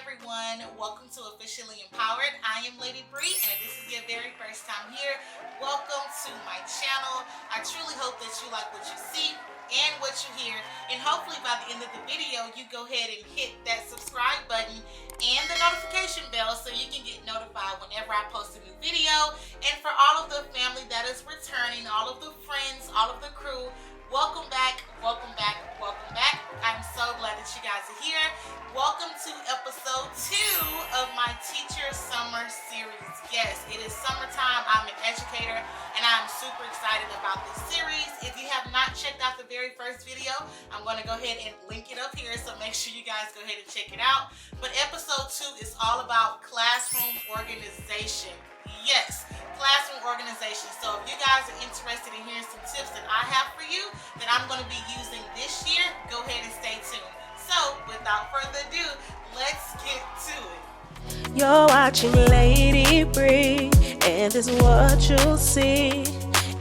everyone, welcome to Officially Empowered. I am Lady Bree, and if this is your very first time here, welcome to my channel. I truly hope that you like what you see and what you hear, and hopefully by the end of the video you go ahead and hit that subscribe button and the notification bell so you can get notified whenever I post a new video. And for all of the family that is returning, all of the friends, all of the crew, welcome back, welcome back, welcome back. I'm so glad that you guys are here. Welcome to episode 2 of my Teacher Summer Series. Yes, it is summertime. I'm an educator and I'm super excited about this series. If you have not checked out the very first video, I'm going to go ahead and link it up here, so make sure you guys go ahead and check it out. But episode 2 is all about classroom organization. Yes, classroom organization. So if you guys are interested in hearing some tips that I have for you that I'm going to be using this year, go ahead and stay tuned. So without further ado, let's get to it. You're watching Lady Bree, and this is what you'll see.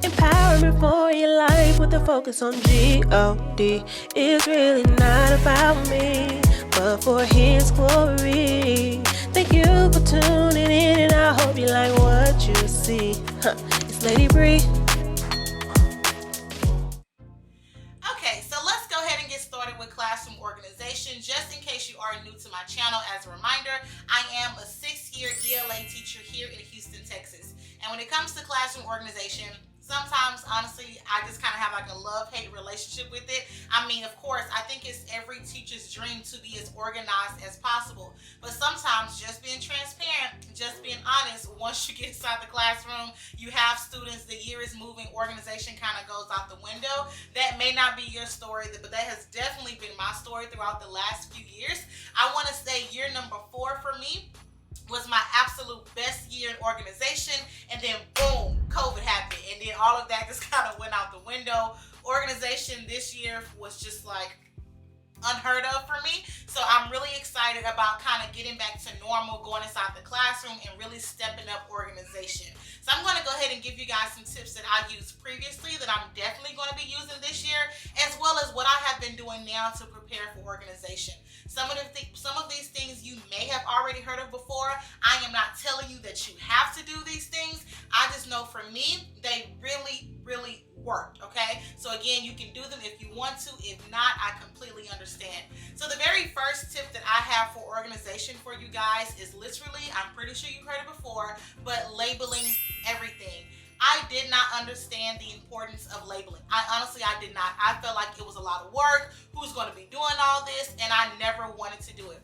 Empowerment for your life with a focus on G-O-D. It's really not about me, but for His glory. Thank you for tuning in, and I hope you like what you see. It's Lady Bree. Okay, so let's go ahead and get started with classroom organization. Just in case you are new to my channel, as a reminder, I am a 6th-year ELA teacher here in Houston, Texas. And when it comes to classroom organization, sometimes, honestly, I just kind of have like a love-hate relationship with it. I mean, of course, I think it's every teacher's dream to be as organized as possible. But sometimes, just being transparent, just being honest, once you get inside the classroom, you have students, the year is moving, organization kind of goes out the window. That may not be your story, but that has definitely been my story throughout the last few years. I want to say year number 4 for me was my absolute best year in organization, and then boom, COVID happened, and then all of that just kind of went out the window. Organization this year was just like unheard of for me, so I'm really excited about kind of getting back to normal, going inside the classroom and really stepping up organization. So I'm going to go ahead and give you guys some tips that I used previously that I'm definitely going to be using this year, as well as what I have been doing now to prepare for organization. Some of these things you may have already heard of before. I am not telling you that you have to do these things. I just know for me, they really worked, okay? So again, you can do them if you want to. If not, I completely understand. So the very first tip that I have for organization for you guys is literally, I'm pretty sure you've heard it before, but labeling everything. I did not understand the importance of labeling. I did not. I felt like it was a lot of work. Who's going to be doing all this? And I never wanted to do it.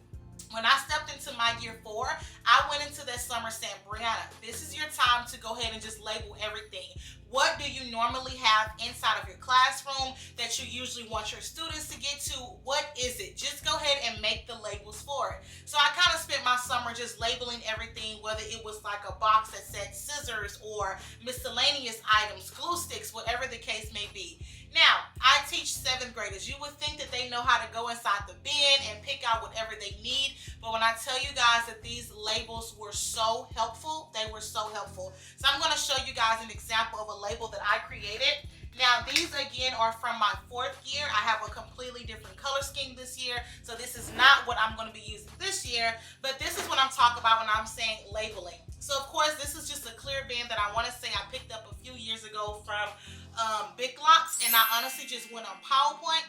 When I stepped into my year 4, I went into that summer saying, Brianna, this is your time to go ahead and just label everything. What do you normally have inside of your classroom that you usually want your students to get to? What is it? Just go ahead and make the labels for it. So I kind of spent my summer just labeling everything, whether it was like a box that said scissors or miscellaneous items, glue sticks, whatever the case may be. Now, I teach 7th graders. You would think that they know how to go inside the bin and pick out whatever they need. But when I tell you guys that these labels were so helpful, they were so helpful. So I'm going to show you guys an example of a label that I created. Now, these again are from my 4th year. I have a completely different color scheme this year. So this is not what I'm going to be using this year. But this is what I'm talking about when I'm saying labeling. So of course, this is just a clear bin that I want to say I picked up a few years ago from Big Lots, and I honestly just went on PowerPoint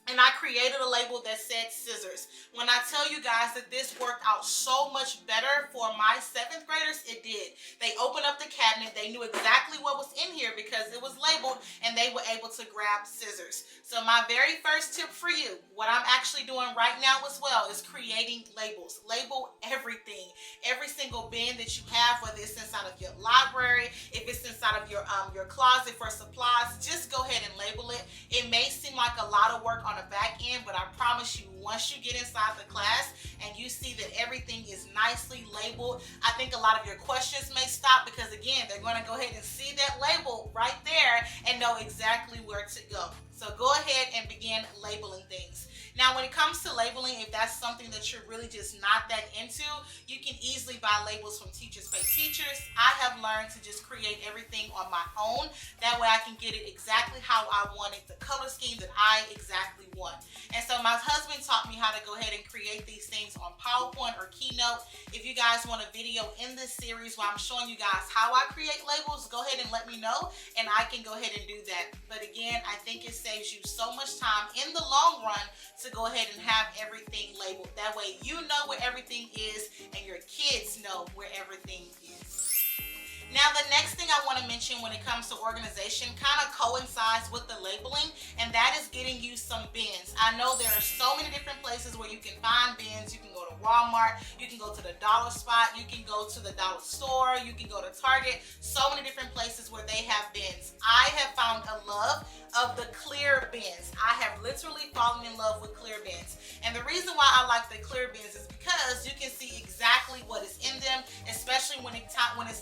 and I created a label that said scissors. When I tell you guys that this worked out so much better for my 7th graders, it did. They opened up the cabinet, they knew exactly what was in here because it was labeled, and they were able to grab scissors. So my very first tip for you, what I'm actually doing right now as well, is creating labels. Label everything. Every single bin that you have, whether it's inside of your library, if it's inside of your closet for supplies, just go ahead and label it. It may seem like a lot of work on the back end, but I promise you, once you get inside the class and you see that everything is nicely labeled, I think a lot of your questions may stop, because again, they're going to go ahead and see that label right there and know exactly where to go. So go ahead and begin labeling things. Now, when it comes to labeling, if that's something that you're really just not that into, you can easily buy labels from Teachers Pay Teachers. I have learned to just create everything on my own. That way I can get it exactly how I want it, the color scheme that I exactly want. And so my husband taught me how to go ahead and create these things on PowerPoint. point or keynote. If you guys want a video in this series where I'm showing you guys how I create labels, go ahead and let me know and I can go ahead and do that. But again, I think it saves you so much time in the long run to go ahead and have everything labeled. That way you know where everything is and your kids know where everything is. Now, the next thing I want to mention when it comes to organization kind of coincides with the labeling, and that is getting you some bins. I know there are so many different places where you can find bins. You can go to Walmart, you can go to the dollar spot, you can go to the dollar store, you can go to Target, so many different places where they have bins. I have found a love of the clear bins. I have literally fallen in love with clear bins. And the reason why I like the clear bins is because you can see exactly what is in them, especially when it's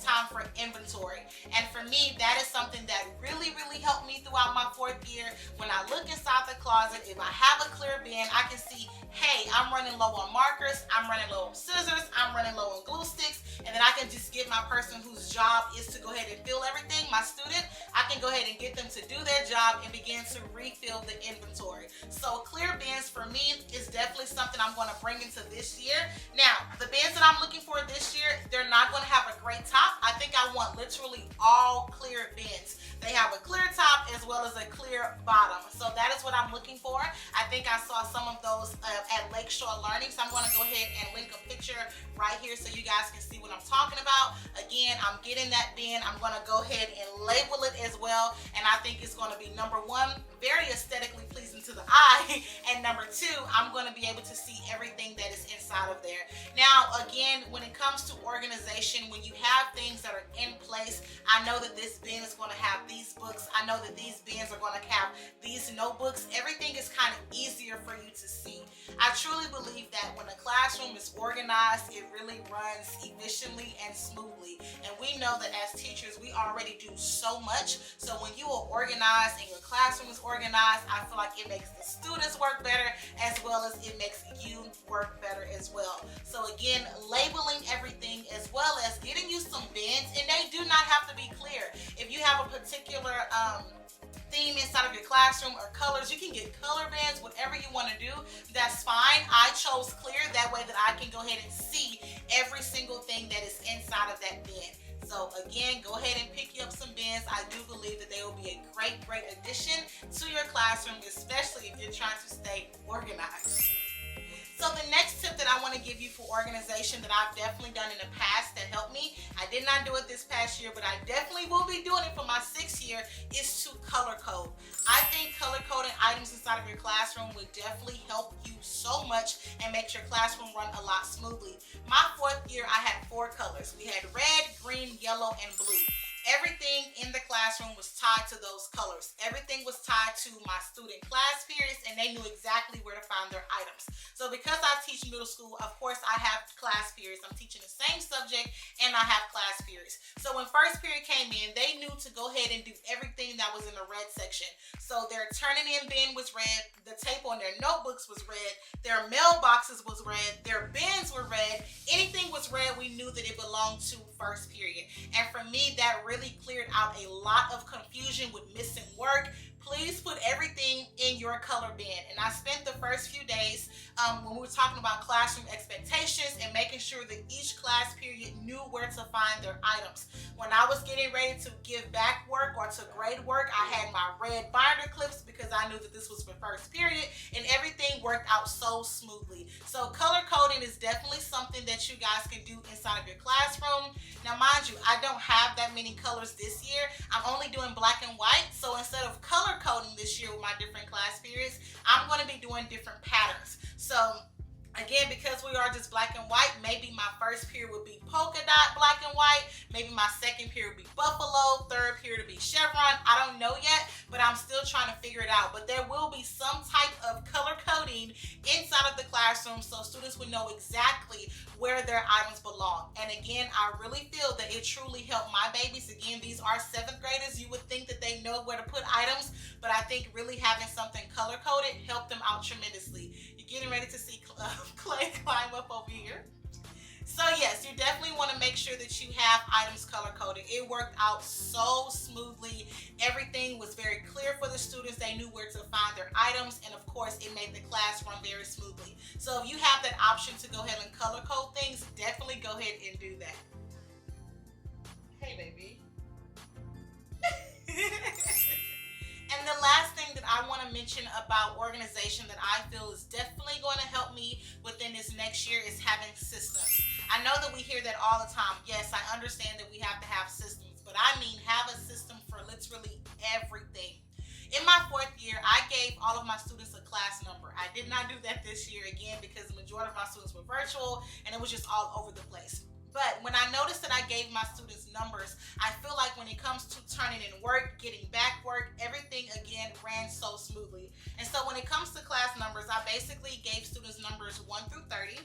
time for inventory. And for me, that is something that really helped me throughout my 4th year. When I look inside the closet, if I have a clear bin, I can see, hey, I'm running low on markers, I'm running low on scissors, I'm running low on glue sticks, and then I can just get my person whose job is to go ahead and fill everything, my student, I can go ahead and get them to do their job and begin to refill the inventory. So clear bins for me is definitely something I'm going to bring into this year. Now, the bins that I'm looking for this year, they're not going to have a great top. I think I want literally all clear bins. They have a clear top as well as a clear bottom. So that is what I'm looking for. I think I saw some of those at Lakeshore Learning. So I'm going to go ahead and link a picture right here so you guys can see what I'm talking about. Again, I'm getting that bin. I'm going to go ahead and label it as well. And I think it's going to be number 1, very aesthetically pleasing to the eye. And number 2, I'm going to be able to see everything that is inside of there. Now, again, when it comes to organization, when you have things that are in place, I know that this bin is going to have these books. I know that these bins are going to have these notebooks. Everything is kind of easier for you to see. I truly believe that when a classroom is organized, it really runs efficiently and smoothly. And we know that as teachers, we already do so much. So when you are organized and your classroom is organized, I feel like it makes the students work better as well as it makes you work better as well. So again, labeling everything as well as getting you some bins, and they do not have to be clear. If you have a particular theme inside of your classroom or colors, you can get color bands, whatever you want to do, that's fine. I chose clear, that way that I can go ahead and see every single thing that is inside of that bin. So again, go ahead and pick you up some bins. I do believe that they will be a great addition to your classroom, especially if you're trying to stay organized. So the next tip that I want to give you for organization that I've definitely done in the past that helped me, I did not do it this past year, but I definitely will be doing it for my 6th year, is to color code. I think color coding items inside of your classroom would definitely help you so much and make your classroom run a lot smoothly. My 4th year, I had 4 colors. We had red, green, yellow, and blue. Everything in the classroom was tied to those colors. Everything was tied to my student class periods, and they knew exactly where to find their items. So because I teach middle school, of course I have class periods. I'm teaching the same subject and I have class periods. So when first period came in, they knew to go ahead and do everything that was in the red section. So their turning in bin was red, the tape on their notebooks was red, their mailboxes was red, their bins were red. Anything was red, we knew that it belonged to first period. And for me, that really cleared out a lot of confusion with missing work. Please put everything in your color bin. And I spent the first few days when we were talking about classroom expectations and making sure that each class period knew where to find their items. When I was getting ready to give back work or to grade work, I had my red binder clips because I knew that this was for first period, and everything worked out so smoothly. So color coding is definitely something that you guys can do inside of your classroom. Now mind you, I don't have that many colors this year. I'm only doing black and white. So instead of color coding this year with my different class periods, I'm going to be doing different patterns. So again, because we are just black and white, maybe my first period would be polka dot black and white, maybe my second period would be buffalo, third period would be chevron. I don't know yet, but I'm still trying to figure it out. But there will be some type of color coding inside of the classroom so students would know exactly where their items belong. And again, I really feel that it truly helped my babies. Again, these are 7th graders. You would think that they know where to put items, but I think really having something color coded helped them out tremendously. You're getting ready to see Clay climb up over here. So yes, you definitely want to make sure that you have items color coded. It worked out so smoothly. Everything was very clear for the students. They knew where to find their items, and of course it made the class run very smoothly. So if you have that option to go ahead and color code things, definitely go ahead and do that. Hey baby. And the last thing that I want to mention about organization that I feel is definitely going to help me within this next year is having systems. I know that we hear that all the time. Yes, I understand that we have to have systems, but I mean have a system for literally everything. In my 4th year, I gave all of my students a class number. I did not do that this year again because the majority of my students were virtual and it was just all over the place. But when I noticed that I gave my students numbers, I feel like when it comes to turning in work, getting back work, everything again ran so smoothly. And so when it comes to class numbers, I basically gave students numbers 1 through 30.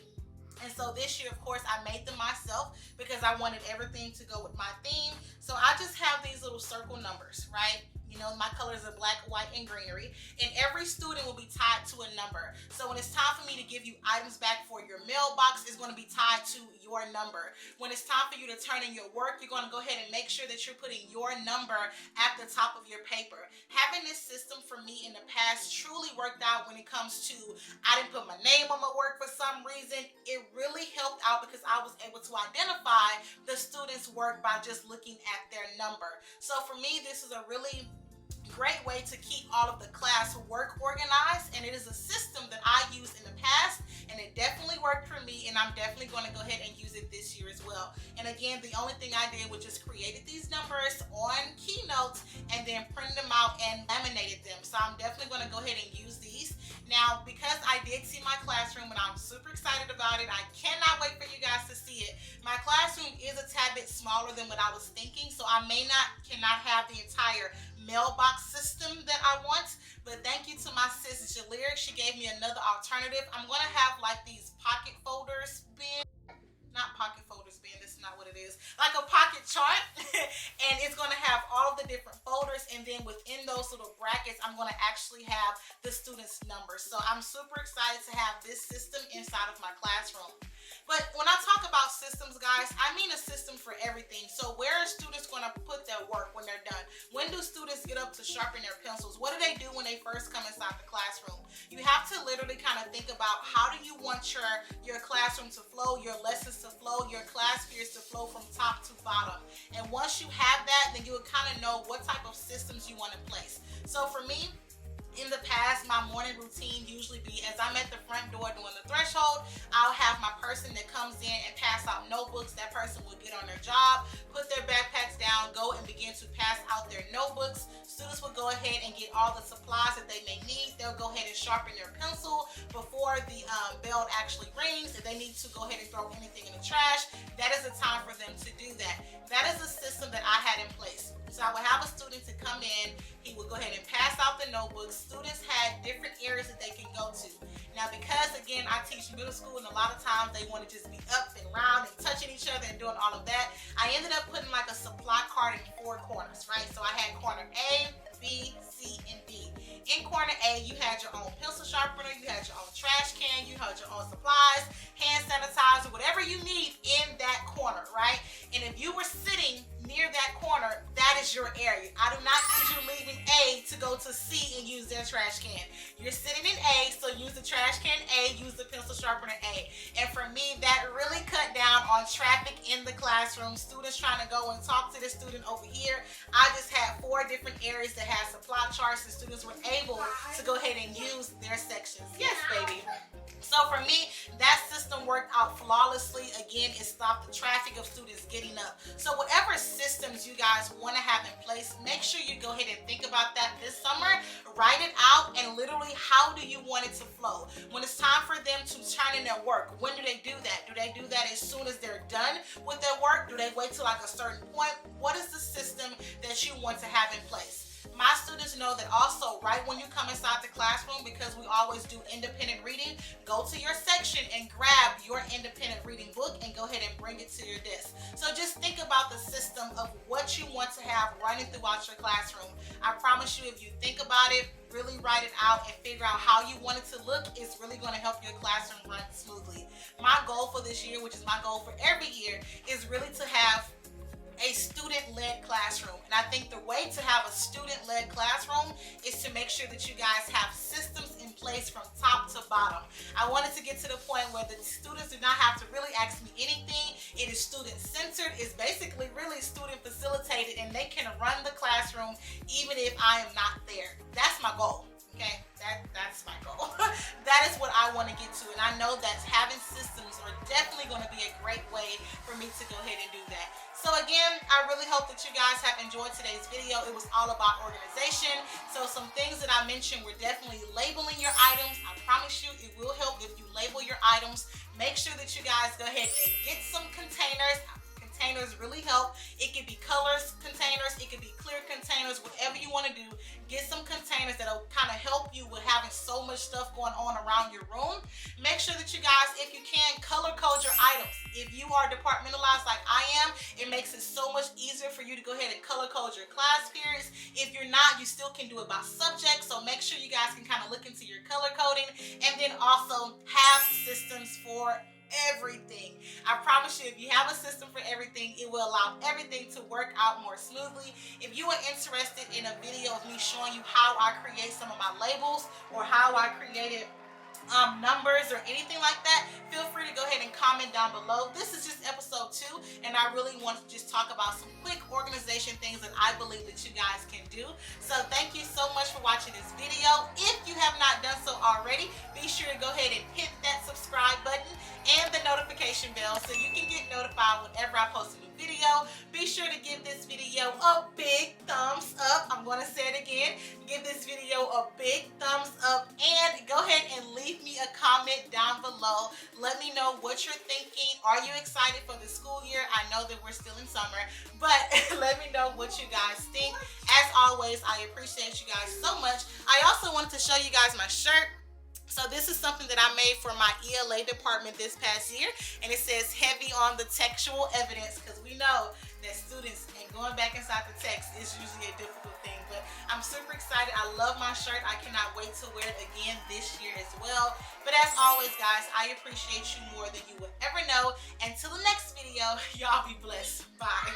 And so this year, of course, I made them myself because I wanted everything to go with my theme. So I just have these little circle numbers, right? You know, my colors are black, white, and greenery. And every student will be tied to a number. So when it's time for me to give you items back for your mailbox, it's going to be tied to your number. When it's time for you to turn in your work, you're going to go ahead and make sure that you're putting your number at the top of your paper. Having this system for me in the past truly worked out when it comes to, I didn't put my name on my work for some reason. It really helped out because I was able to identify the students' work by just looking at their number. So for me, this is a really great way to keep all of the class work organized, and it is a system that I used in the past and it definitely worked for me, and I'm definitely going to go ahead and use it this year as well. And again, the only thing I did was just created these numbers on keynotes and then printed them out and laminated them. So I'm definitely going to go ahead and use these. Now, because I did see my classroom and I'm super excited about it, I cannot wait for you guys to see it. My classroom is a tad bit smaller than what I was thinking, so I cannot have the entire mailbox system that I want, but thank you to my sis Jalir. She gave me another alternative. I'm going to have like these pocket folders bin, not pocket folders bin, this is not what it is, like a pocket chart and it's going to have all of the different folders, and then within those little brackets I'm going to actually have the students' numbers. So I'm super excited to have this system inside of my classroom. But when I talk about systems, guys, I mean a system for everything. So where are students going to put their work when they're done? When do students get up to sharpen their pencils? What do they do when they first come inside the classroom? You have to literally kind of think about how do you want your classroom to flow, your lessons to flow, your class periods to flow from top to bottom. And once you have that, then you would kind of know what type of systems you want in place. So for me, in the past, my morning routine usually be as I'm at the front door doing the threshold, I'll have my person that comes in and pass out notebooks. That person will get on their job, put their backpacks down, go and begin to pass out their notebooks. Students will go ahead and get all the supplies that they may need. They'll go ahead and sharpen their pencil before the bell actually rings. If they need to go ahead and throw anything in the trash, that is the time for them to do that. That is a system that I had in place. So I would have a student to come in, he would go ahead and pass out the notebooks. Students had different areas that they can go to. Now because again, I teach middle school and a lot of times they want to just be up and round and touching each other and doing all of that, I ended up putting like a supply cart in 4 corners, right? So I had corner A, B, C, and D. In corner A, you had your own pencil sharpener, you had your own trash can, you had your own supplies, hand sanitizer, whatever you need in that corner, right? And if you were sitting near that corner, that is your area. I do not need you leaving A to go to C and use their trash can. You're sitting in A, so use the trash can A, use the pencil sharpener A. And for me, that really cut down on traffic in the classroom. Students trying to go and talk to the student over here. I just had 4 different areas that had supply charts and students were able to go ahead and use their sections. Yes, baby. So for me, that system worked out flawlessly. Again, it stopped the traffic of students getting up. So whatever systems you guys want to have in place, make sure you go ahead and think about that this summer. Write it out and literally how do you want it to flow? When it's time for them to turn in their work, when do they do that? Do they do that as soon as they're done with their work? Do they wait till like a certain point? What is the system that you want to have in place? My students know that also right when you come inside the classroom, because we always do independent reading, go to your section and grab your independent reading book and go ahead and bring it to your desk. So just think about the system of what you want to have running throughout your classroom. I promise you, if you think about it, really write it out and figure out how you want it to look, it's really going to help your classroom run smoothly. My goal goal for this year, which is my goal for every year, is really to have a student-led classroom. And I think the way to have a student-led classroom is to make sure that you guys have systems in place from top to bottom. I wanted to get to the point where the students do not have to really ask me anything. It is student-centered. It's basically really student-facilitated, and they can run the classroom even if I am not there. That's my goal. Okay, that's my goal. That is what I want to get to, and I know that having systems are definitely going to be a great way for me to go ahead and do that. So again, I really hope that you guys have enjoyed today's video. It was all about organization. So some things that I mentioned were definitely labeling your items. I promise you it will help if you label your items. Make sure that you guys go ahead and get some containers. Containers really help. It could be colors containers, it could be clear containers, whatever you want to do. Get some containers that'll kind of help you with having so much stuff going on around your room. Make sure that you guys, if you can, color code your items. If you are departmentalized like I am, it makes it so much easier for you to go ahead and color code your class periods. If you're not, you still can do it by subject. So make sure you guys can kind of look into your color coding, and then also have systems for everything. I promise you, if you have a system for everything, it will allow everything to work out more smoothly. If you are interested in a video of me showing you how I create some of my labels, or how I created numbers or anything like that, feel free to go ahead and comment down below. This is just episode 2, and I really want to just talk about some quick organization things that I believe that you guys can do. So thank you so much for watching this video. If you have not done so already, be sure to go ahead and hit that subscribe button and the notification bell so you can get notified whenever I post a new video. Be sure to give this video a big thumbs up. I'm going to say it again. Give this video a big thumbs up, and go ahead and leave me a comment down below. Let me know what you're thinking. Are you excited for the school year? I know that we're still in summer, but let me know what you guys think. As always, I appreciate you guys so much. I also wanted to show you guys my shirt. So this is something that I made for my ELA department this past year, and it says heavy on the textual evidence, because we know that students and going back inside the text is usually a difficult thing. But I'm super excited. I love my shirt. I cannot wait to wear it again this year as well. But as always, guys, I appreciate you more than you would ever know. Until the next video, y'all be blessed. Bye.